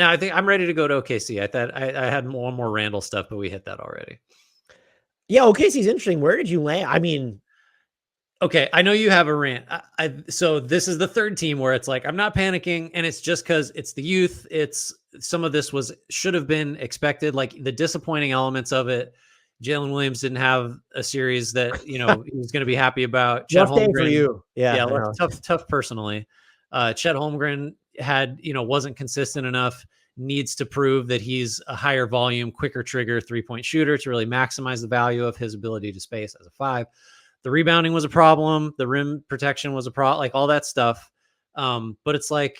Now I think I'm ready to go to OKC. I thought I had one more Randall stuff, but we hit that already. Yeah, OKC's interesting. Where did you land? I mean, okay, I know you have a rant. So this is the third team where it's like I'm not panicking, and it's just because it's the youth. It's some of this should have been expected, like the disappointing elements of it. Jalen Williams didn't have a series that he was going to be happy about. Chet rough day for Holmgren, you. Yeah, tough personally. Chet Holmgren wasn't consistent enough. Needs to prove that he's a higher volume, quicker trigger 3-point shooter to really maximize the value of his ability to space as a 5. The rebounding was a problem. The rim protection was a problem, like all that stuff. But it's like,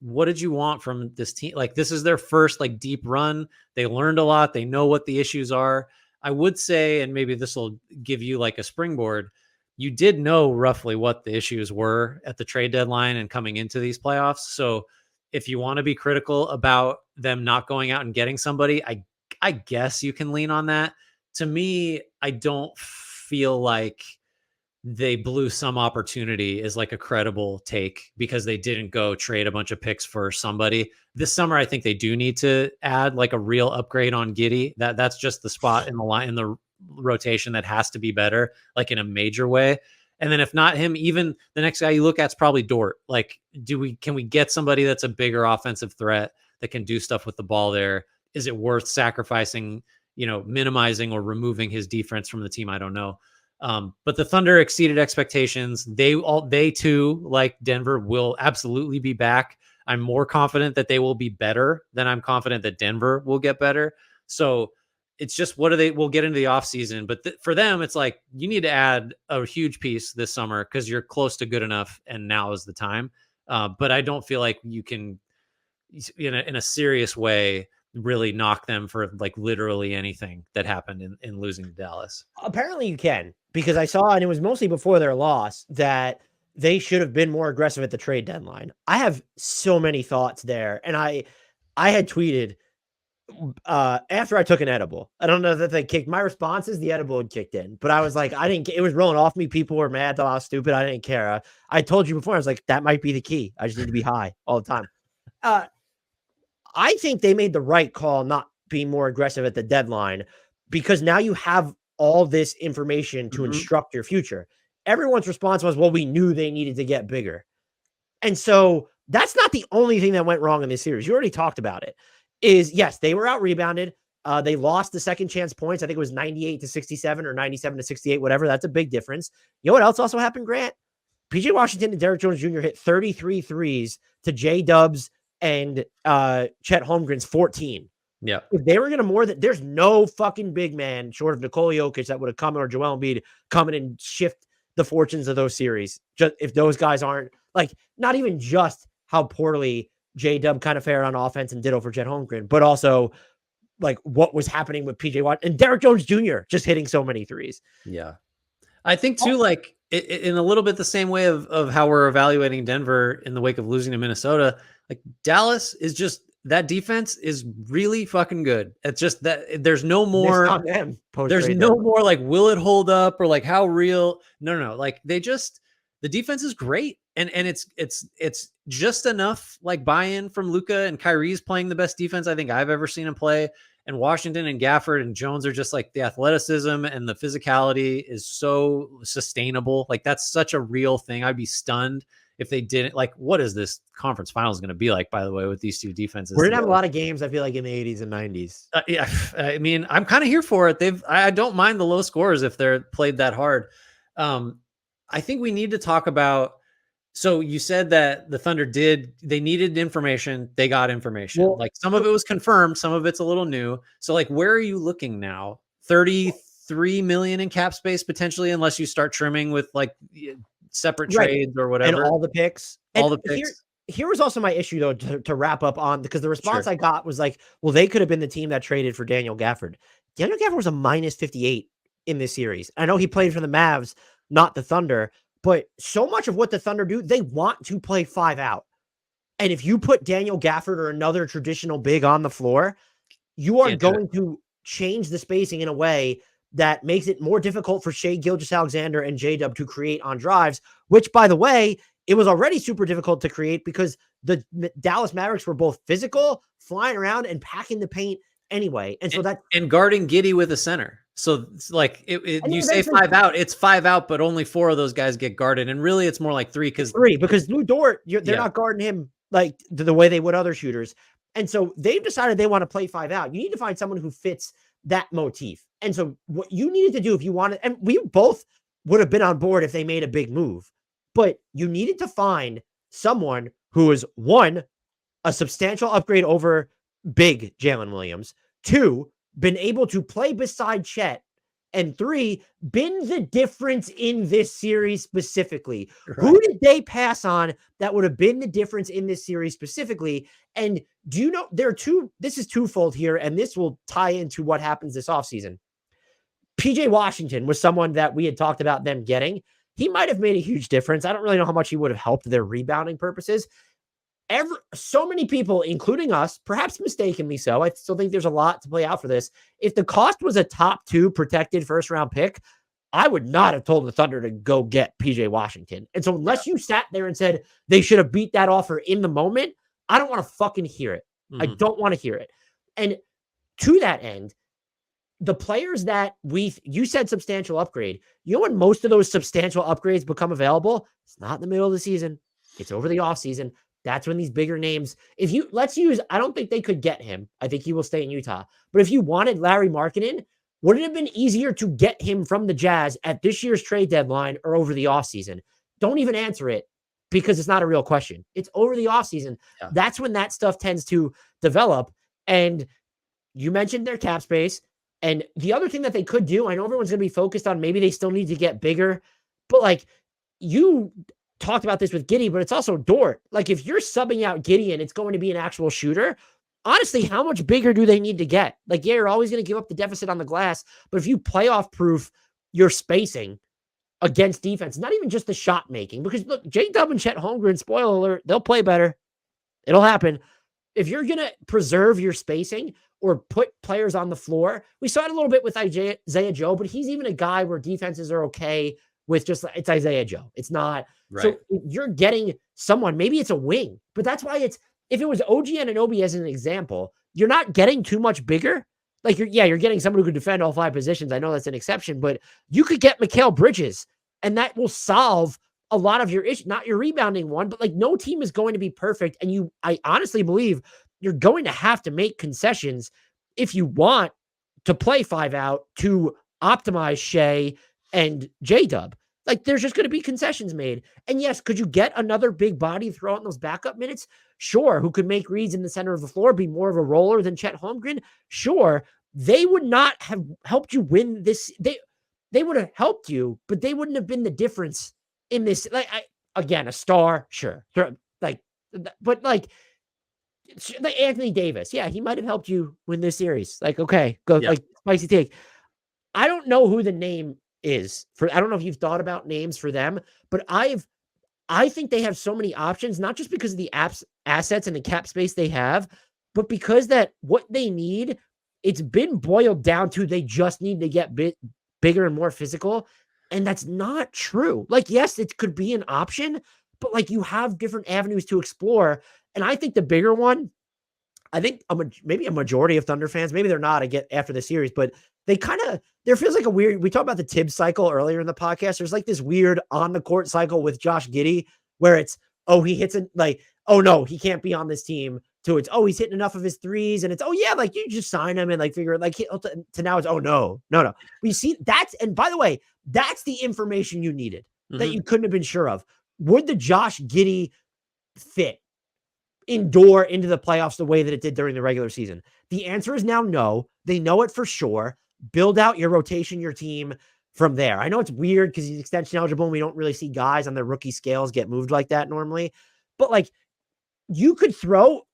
what did you want from this team? Like, this is their first like deep run. They learned a lot. They know what the issues are. I would say, and maybe this will give you like a springboard. You did know roughly what the issues were at the trade deadline and coming into these playoffs. So if you want to be critical about them not going out and getting somebody, I guess you can lean on that. To me, I don't feel like they blew some opportunity is like a credible take because they didn't go trade a bunch of picks for somebody this summer. I think they do need to add like a real upgrade on Giddey. That's just the spot in the line in the rotation that has to be better, like in a major way. And then if not him, even the next guy you look at is probably Dort. Like, can we get somebody that's a bigger offensive threat that can do stuff with the ball there? Is it worth sacrificing, minimizing or removing his defense from the team? I don't know. But the Thunder exceeded expectations. They too, like Denver, will absolutely be back. I'm more confident that they will be better than I'm confident that Denver will get better. So it's just, we'll get into the offseason. But for them, it's like, you need to add a huge piece this summer because you're close to good enough. And now is the time. But I don't feel like you can, in a serious way, really knock them for like literally anything that happened in losing to Dallas. Apparently you can, because I saw, and it was mostly before their loss, that they should have been more aggressive at the trade deadline. I have so many thoughts there. And I had tweeted after I took an edible. I don't know that they kicked my responses. The edible had kicked in, but I was like, it was rolling off me. People were mad that I was stupid. I didn't care. I told you before, I was like, that might be the key. I just need to be high all the time. I think they made the right call not being more aggressive at the deadline, because now you have all this information to instruct your future. Everyone's response was, well, we knew they needed to get bigger. And so that's not the only thing that went wrong in this series. You already talked about it. Yes, they were out rebounded. They lost the second chance points. I think it was 98-67 or 97-68, whatever. That's a big difference. You know what else also happened, Grant? PJ Washington and Derrick Jones Jr. hit 33 threes to J-Dubs and Chet Holmgren's 14. Yeah. If they were going to there's no fucking big man short of Nikola Jokic that would have come, or Joel Embiid coming and shift the fortunes of those series. Just if those guys aren't like, not even just how poorly J-Dub kind of fared on offense and ditto for Chet Holmgren, but also like what was happening with PJ Watt and Derrick Jones Jr. just hitting so many threes. Yeah. I think too, like in a little bit the same way of how we're evaluating Denver in the wake of losing to Minnesota, like Dallas is just, that defense is really fucking good. It's just that there's no more, more like, will it hold up or like how real? No. Like the defense is great. And it's just enough like buy-in from Luka, and Kyrie's playing the best defense I think I've ever seen him play. And Washington and Gafford and Jones are just like, the athleticism and the physicality is so sustainable. Like that's such a real thing. I'd be stunned if they didn't. Like, what is this conference finals going to be like, by the way, with these two defenses? We're going to have a lot of games, I feel like, in the 80s and 90s. Yeah. I mean, I'm kind of here for it. I don't mind the low scores if they're played that hard. I think we need to talk about, so you said that the Thunder they needed information. They got information. Well, like some of it was confirmed. Some of it's a little new. So like, where are you looking now? 33 million in cap space, potentially, unless you start trimming with like separate trades or whatever. And all the picks. Here was also my issue though, to wrap up on, because the response I got was like, well, they could have been the team that traded for Daniel Gafford. Daniel Gafford was a -58 in this series. I know he played for the Mavs, not the Thunder. But so much of what the Thunder do, they want to play 5 out. And if you put Daniel Gafford or another traditional big on the floor, you are going to change the spacing in a way that makes it more difficult for Shai Gilgeous-Alexander and J-Dub to create on drives, which, by the way, it was already super difficult to create because the Dallas Mavericks were both physical, flying around and packing the paint anyway. And so and guarding Giddey with a center. So it's like you say 5 out, it's 5 out, but only 4 of those guys get guarded. And really it's more like 3 because Lou Dort, they're not guarding him like the way they would other shooters. And so they've decided they want to play 5 out. You need to find someone who fits that motif. And so what you needed to do if you wanted, and we both would have been on board if they made a big move, but you needed to find someone who is, one, a substantial upgrade over big Jalen Williams, 2, been able to play beside Chet, and 3, been the difference in this series specifically. Right. Who did they pass on that would have been the difference in this series specifically? And do you know, this is twofold here, and this will tie into what happens this offseason. PJ Washington was someone that we had talked about them getting. He might have made a huge difference. I don't really know how much he would have helped their rebounding purposes. So many people, including us, perhaps mistakenly so, I still think there's a lot to play out for this. If the cost was a top 2 protected first round pick, I would not have told the Thunder to go get PJ Washington. And so unless you sat there and said they should have beat that offer in the moment, I don't want to fucking hear it. I don't want to hear it. And to that end, the players that you said substantial upgrade, you know when most of those substantial upgrades become available? It's not in the middle of the season. It's over the offseason. That's when these bigger names, I don't think they could get him. I think he will stay in Utah. But if you wanted Larry Markkinen, would it have been easier to get him from the Jazz at this year's trade deadline or over the offseason? Don't even answer it because it's not a real question. It's over the offseason. Yeah. That's when that stuff tends to develop. And you mentioned their cap space. And the other thing that they could do, I know everyone's going to be focused on maybe they still need to get bigger, but like you talked about this with Giddey, but it's also Dort. Like if you're subbing out Giddey and it's going to be an actual shooter, honestly, how much bigger do they need to get? Like, yeah, you're always going to give up the deficit on the glass, but if you playoff proof your spacing against defense, not even just the shot making, because look, J-Dub and Chet Holmgren, spoiler alert, they'll play better. It'll happen. If you're going to preserve your spacing or put players on the floor, we saw it a little bit with Isaiah Joe, but he's even a guy where defenses are okay with just, it's Isaiah Joe. It's not. Right. So if you're getting someone, maybe it's a wing, but that's why if it was OG Anunoby as an example, you're not getting too much bigger. Like you're getting someone who could defend all 5 positions. I know that's an exception, but you could get Mikal Bridges and that will solve a lot of your issues, not your rebounding one, but like no team is going to be perfect. And I honestly believe you're going to have to make concessions if you want to play 5 out to optimize Shea and J-Dub. Like there's just going to be concessions made. And yes, could you get another big body throw out those backup minutes? Sure. Who could make reads in the center of the floor, be more of a roller than Chet Holmgren? Sure. They would not have helped you win this. They would have helped you, but they wouldn't have been the difference in this. Like again, a star, sure. But Anthony Davis, yeah, he might have helped you win this series. Like, okay, go, yeah. Like spicy take. I don't know who the name is I don't know if you've thought about names for them, but I think they have so many options, not just because of the assets and the cap space they have, but because that what they need, it's been boiled down to they just need to get bigger and more physical. And that's not true. Like, yes, it could be an option, but like you have different avenues to explore. And I think the bigger one, I think maybe a majority of Thunder fans, maybe they're not after the series, but there feels like we talked about the Tibbs cycle earlier in the podcast. There's like this weird on the court cycle with Josh Giddey where it's, he hits it like, oh no, he can't be on this team, to it's, he's hitting enough of his threes. And it's, yeah, like you just sign him and like figure it like to now it's, no. We see and by the way, that's the information you needed that you couldn't have been sure of. Would the Josh Giddey fit endure into the playoffs the way that it did during the regular season? The answer is now no. They know it for sure. Build out your rotation, your team from there. I know it's weird because he's extension eligible and we don't really see guys on their rookie scales get moved like that normally, but like you could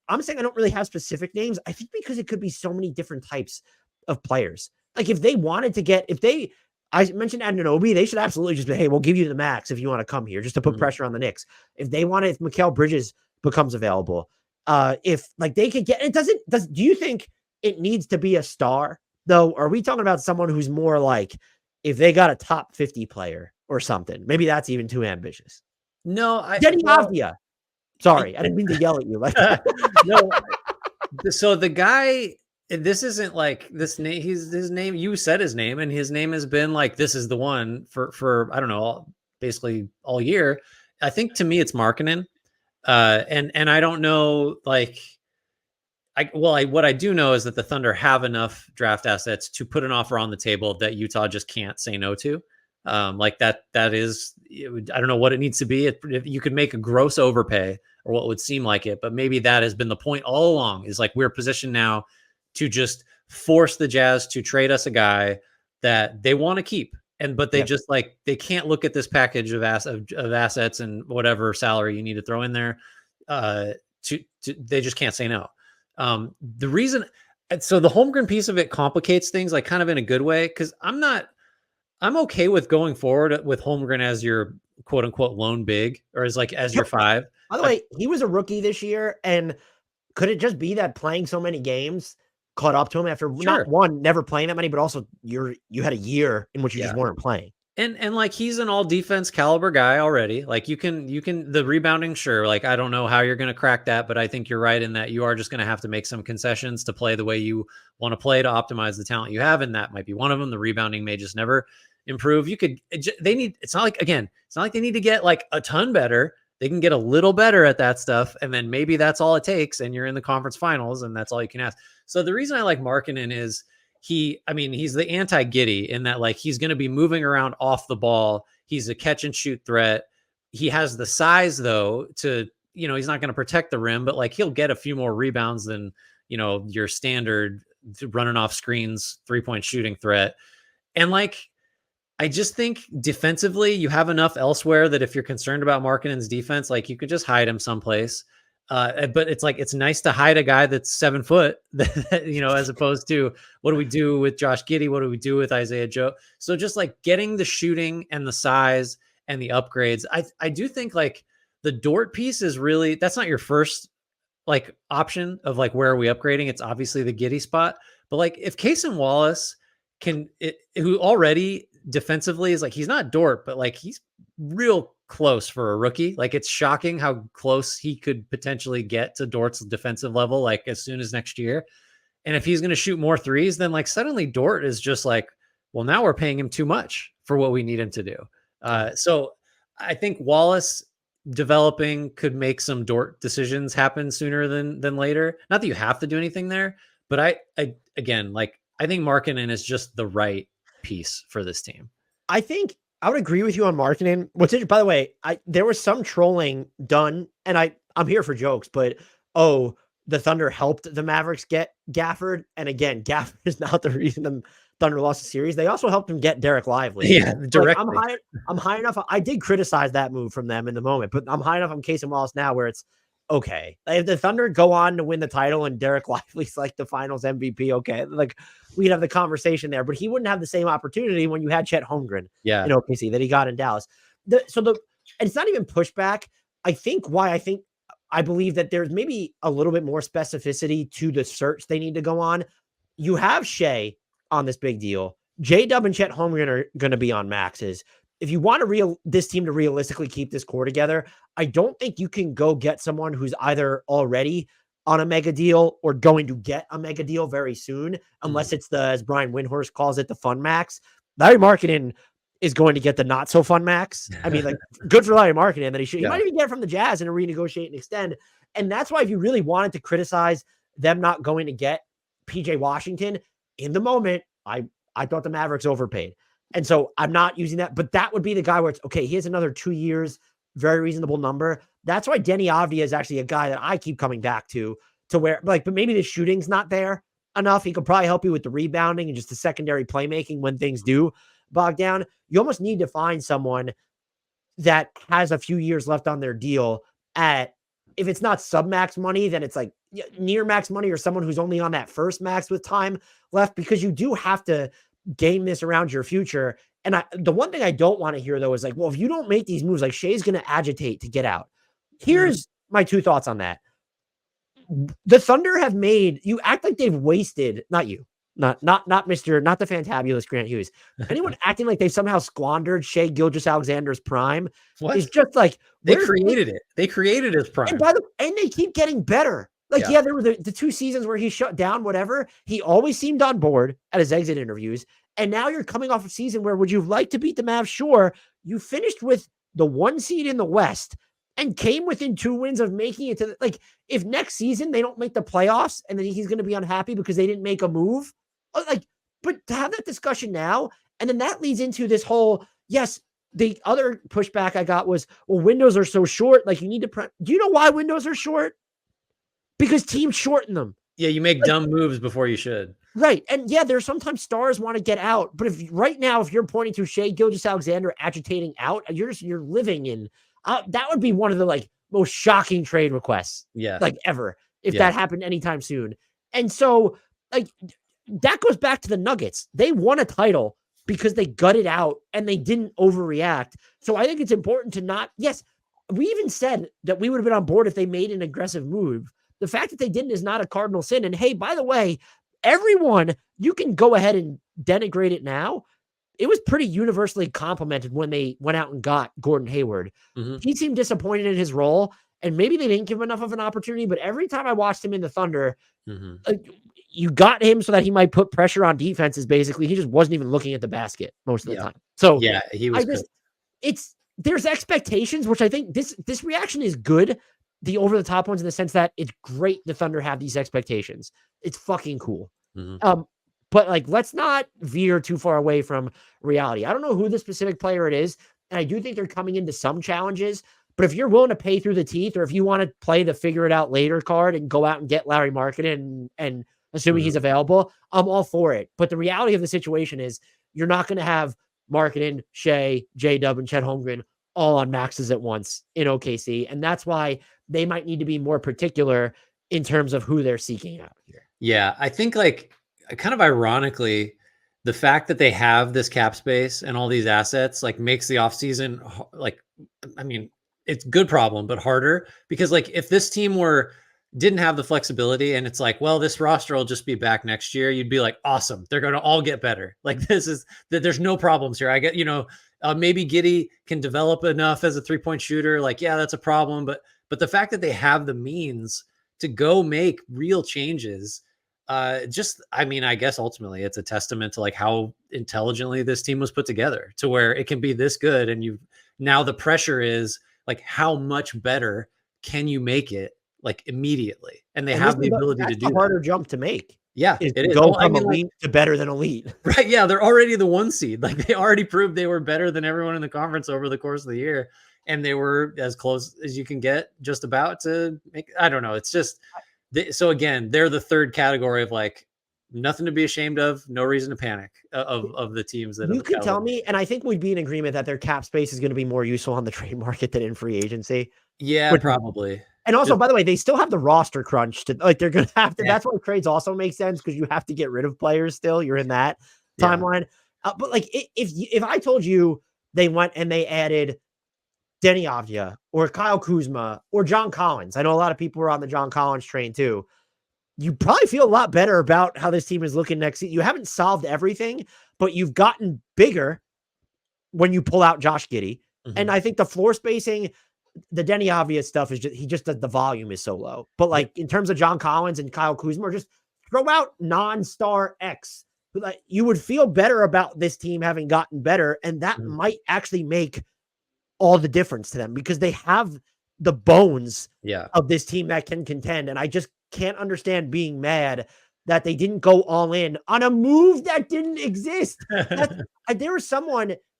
I'm saying I don't really have specific names. I think because it could be so many different types of players. Like if they wanted to I mentioned Anunoby, they should absolutely just be, hey, we'll give you the max if you want to come here, just to put pressure on the Knicks. If Mikal Bridges becomes available, if like they could get, do you think it needs to be a star though? Are we talking about someone who's more like if they got a top 50 player or something? Maybe that's even too ambitious. No, Denny well, Avdia. Sorry, I didn't mean to yell at you like that. no. So the guy, this isn't like this name. His name. You said his name, and his name has been like this is the one for I don't know, basically all year. I think to me it's Markkanen, and I don't know like what I do know is that the Thunder have enough draft assets to put an offer on the table that Utah just can't say no to. Like that is, I don't know what it needs to be. If you could make a gross overpay or what would seem like it, but maybe that has been the point all along is like, we're positioned now to just force the Jazz to trade us a guy that they want to keep. But they just like, they can't look at this package of assets and whatever salary you need to throw in there. They just can't say no. The reason, so the Holmgren piece of it complicates things like kind of in a good way. Cause I'm okay with going forward with Holmgren as your quote unquote lone big or as your 5. By the way, he was a rookie this year. And could it just be that playing so many games caught up to him after not one, never playing that many, but also you had a year in which you just weren't playing. And like, he's an all defense caliber guy already. Like you can the rebounding. Sure. Like, I don't know how you're going to crack that, but I think you're right in that you are just going to have to make some concessions to play the way you want to play to optimize the talent you have. And that might be one of them. The rebounding may just never improve. It's not like they need to get like a ton better. They can get a little better at that stuff. And then maybe that's all it takes. And you're in the conference finals and that's all you can ask. So the reason I like Markkanen is he's the anti-Giddey in that like he's going to be moving around off the ball. He's a catch and shoot threat. He has the size though to, he's not going to protect the rim, but like he'll get a few more rebounds than, your standard running off screens, 3-point shooting threat. And like, I just think defensively you have enough elsewhere that if you're concerned about Markkanen's defense, like you could just hide him someplace. But it's like, it's nice to hide a guy that's 7 foot, as opposed to what do we do with Josh Giddey? What do we do with Isaiah Joe? So just like getting the shooting and the size and the upgrades. I do think like the Dort piece is really, that's not your first like option of like, where are we upgrading? It's obviously the Giddey spot, but like if Cason Wallace who already defensively is like, he's not Dort, but like he's real close for a rookie. Like it's shocking how close he could potentially get to Dort's defensive level, like as soon as next year. And if he's going to shoot more threes, then like suddenly Dort is just like, well, now we're paying him too much for what we need him to do. So I think Wallace developing could make some Dort decisions happen sooner than later. Not that you have to do anything there, but I think Markkanen is just the right piece for this team. I think I would agree with you on Markkanen. By the way, there was some trolling done, and I'm here for jokes, but the Thunder helped the Mavericks get Gafford, and again, Gafford is not the reason the Thunder lost the series. They also helped them get Derek Lively. Yeah, directly. I'm high enough. I did criticize that move from them in the moment, but I'm high enough on Cason Wallace now where it's okay. If the Thunder go on to win the title and Derek Lively's like the Finals MVP, okay, like we'd have the conversation there, but he wouldn't have the same opportunity when you had Chet Holmgren in OKC that he got in Dallas. And it's not even pushback. I believe that there's maybe a little bit more specificity to the search they need to go on. You have Shea on this big deal. J-Dub and Chet Holmgren are going to be on maxes. If you want this team to realistically keep this core together, I don't think you can go get someone who's either already on a mega deal or going to get a mega deal very soon, unless it's as Brian Windhorst calls it, the fun max. Larry Markkanen is going to get the not so fun max. I mean, like, good for Larry Markkanen that he might even get it from the Jazz and renegotiate and extend. And that's why if you really wanted to criticize them not going to get PJ Washington in the moment, I thought the Mavericks overpaid. And so I'm not using that, but that would be the guy where it's okay. He has another 2 years, very reasonable number. That's why Denny Avdia is actually a guy that I keep coming back to where like, but maybe the shooting's not there enough. He could probably help you with the rebounding and just the secondary playmaking when things do bog down. You almost need to find someone that has a few years left on their deal at, if it's not sub-max money, then it's like near max money or someone who's only on that first max with time left, because you do have to game this around your future. And the one thing I don't want to hear though is like, well, if you don't make these moves, like Shea's going to agitate to get out. Here's my 2 thoughts on that. The Thunder have you act like they've wasted, not you, not the fantabulous Grant Hughes. Anyone acting like they've somehow squandered Shea Gilgeous-Alexander's prime is just like they created it. They created his prime, and they keep getting better. Like, yeah, there were the 2 seasons where he shut down whatever. He always seemed on board at his exit interviews. And now you're coming off a season where would you like to beat the Mavs? Sure. You finished with the 1 seed in the West and came within 2 wins of making it to if next season they don't make the playoffs and then he's going to be unhappy because they didn't make a move. But to have that discussion now, and then that leads into this whole, yes, the other pushback I got was, well, windows are so short. Like, you need to, do you know why windows are short? Because teams shorten them. Yeah, you make dumb moves before you should. Right. And yeah, there's sometimes stars want to get out. But if you're pointing to Shea Gilgeous-Alexander agitating out, you're living in, that would be one of the most shocking trade requests. Yeah. Ever, if that happened anytime soon. And so that goes back to the Nuggets. They won a title because they gutted out and they didn't overreact. So I think it's important to not, yes, we even said that we would have been on board if they made an aggressive move. The fact that they didn't is not a cardinal sin. And hey, by the way, everyone, you can go ahead and denigrate it now. It was pretty universally complimented when they went out and got Gordon Hayward. Mm-hmm. He seemed disappointed in his role, and maybe they didn't give him enough of an opportunity, but every time I watched him in the Thunder, you got him so that he might put pressure on defenses, basically. He just wasn't even looking at the basket most of the time. So yeah, he was there's expectations, which I think this reaction is good. The over-the-top ones in the sense that it's great the Thunder have these expectations. It's fucking cool. Mm-hmm. But let's not veer too far away from reality. I don't know who the specific player it is, and I do think they're coming into some challenges, but if you're willing to pay through the teeth, or if you want to play the figure it out later card and go out and get Larry Markkinen and assuming he's available, I'm all for it. But the reality of the situation is you're not going to have Markkinen, Shea, J-Dub, and Chet Holmgren all on maxes at once in OKC. And that's why they might need to be more particular in terms of who they're seeking out here. Yeah, I think kind of ironically, the fact that they have this cap space and all these assets makes the offseason it's a good problem, but harder, because if this team didn't have the flexibility and it's well, this roster will just be back next year, you'd be awesome. They're going to all get better. There's no problems here. I get, maybe Giddey can develop enough as a 3-point shooter. Yeah, that's a problem. But the fact that they have the means to go make real changes, I guess ultimately it's a testament to how intelligently this team was put together to where it can be this good. And now the pressure is how much better can you make it immediately? And they have the ability to do a harder jump to make. Yeah, it is. Go from elite to better than elite. Right. Yeah. They're already the 1 seed. They already proved they were better than everyone in the conference over the course of the year. And they were as close as you can get just about to make, I don't know. It's just, so again, they're the third category of nothing to be ashamed of, no reason to panic of the teams that you can tell me. And I think we'd be in agreement that their cap space is going to be more useful on the trade market than in free agency. Yeah, probably. And also, by the way, they still have the roster crunch to they're going to have to. Yeah. That's why trades also make sense, because you have to get rid of players still. You're in that timeline. But if I told you they went and they added Denny Avdia or Kyle Kuzma or John Collins, I know a lot of people were on the John Collins train too. You probably feel a lot better about how this team is looking next season. You haven't solved everything, but you've gotten bigger when you pull out Josh Giddey. Mm-hmm. And I think the floor spacing, the Denny Avdia stuff is just the volume is so low. But in terms of John Collins and Kyle Kuzma, just throw out non-star X. You would feel better about this team having gotten better, and that might actually make all the difference to them, because they have the bones of this team that can contend. And I just can't understand being mad that they didn't go all in on a move that didn't exist.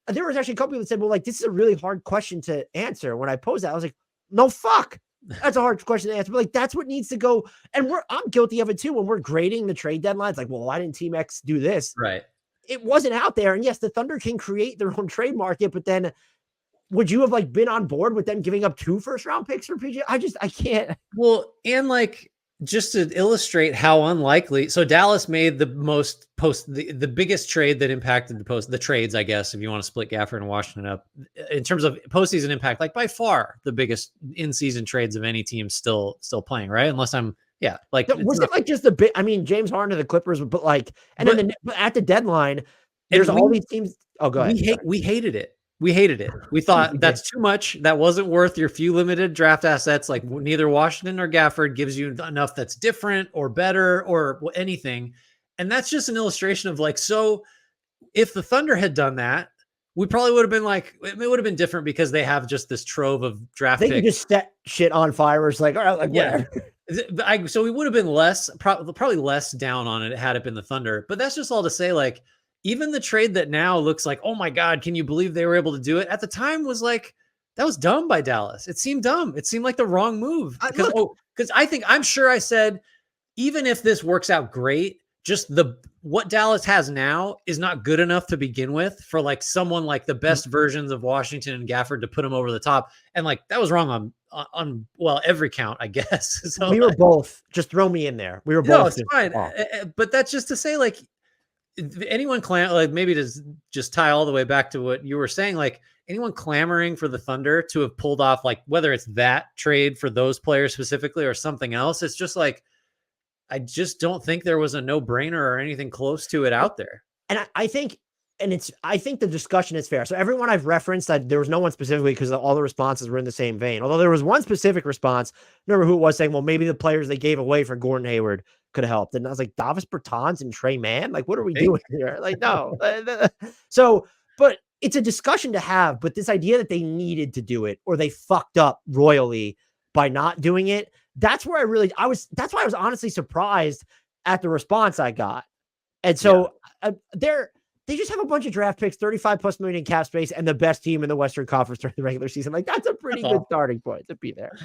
There was actually a couple people that said, well, this is a really hard question to answer. When I posed that, I was like, no, fuck. That's a hard question to answer. But that's what needs to go. And I'm guilty of it too. When we're grading the trade deadlines, well, why didn't Team X do this? Right. It wasn't out there. And yes, the Thunder can create their own trade market, but then would you have been on board with them giving up 2 first-round picks for PG? I can't. Well, and just to illustrate how unlikely. So Dallas made the biggest trade that impacted the trades, I guess, if you want to split Gafford and Washington up in terms of postseason impact, by far the biggest in-season trades of any team still playing, right? Unless I'm Yeah, like Was it like just a bit? I mean, James Harden to the Clippers, but like, and but, then at the deadline, there's all these teams. Oh, go ahead. We hated it. We hated it. We thought that's too much. That wasn't worth your few limited draft assets. Like neither Washington nor Gafford gives you enough that's different or better or anything. And that's just an illustration of like, so if the Thunder had done that, we probably would have been like, it would have been different because they have just this trove of draft picks. They could just set shit on fire. It's like, all right, like whatever. So we would have been probably less down on it had it been the Thunder. But that's just all to say, like, even the trade that now looks like, oh my God, can you believe they were able to do it? At the time was like, that was dumb by Dallas. It seemed dumb. It seemed like the wrong move. Because I'm sure I said, even if this works out great, just what Dallas has now is not good enough to begin with for like someone like the best versions of Washington and Gafford to put them over the top. And like, that was wrong on well, every count, I guess. So we were both, just throw me in there. We were both. No, it's fine. But that's just to say, like, anyone like maybe to just tie all the way back to what you were saying, like anyone clamoring for the Thunder to have pulled off, like whether it's that trade for those players specifically or something else, it's just like, I just don't think there was a no-brainer or anything close to it out there. And I think the discussion is fair. So everyone I've referenced, there was no one specifically because all the responses were in the same vein. Although there was one specific response, remember who it was, saying, well, maybe the players they gave away for Gordon Hayward could have helped. And I was like, Davis Bertans and Trey Mann? Like, what are we doing here? Like, no. So, but it's a discussion to have. But this idea that they needed to do it or they fucked up royally by not doing it, that's where that's why I was honestly surprised at the response I got. And so they just have a bunch of draft picks, 35+ million in cap space, and the best team in the Western Conference during the regular season. Like, that's a pretty good starting point to be there.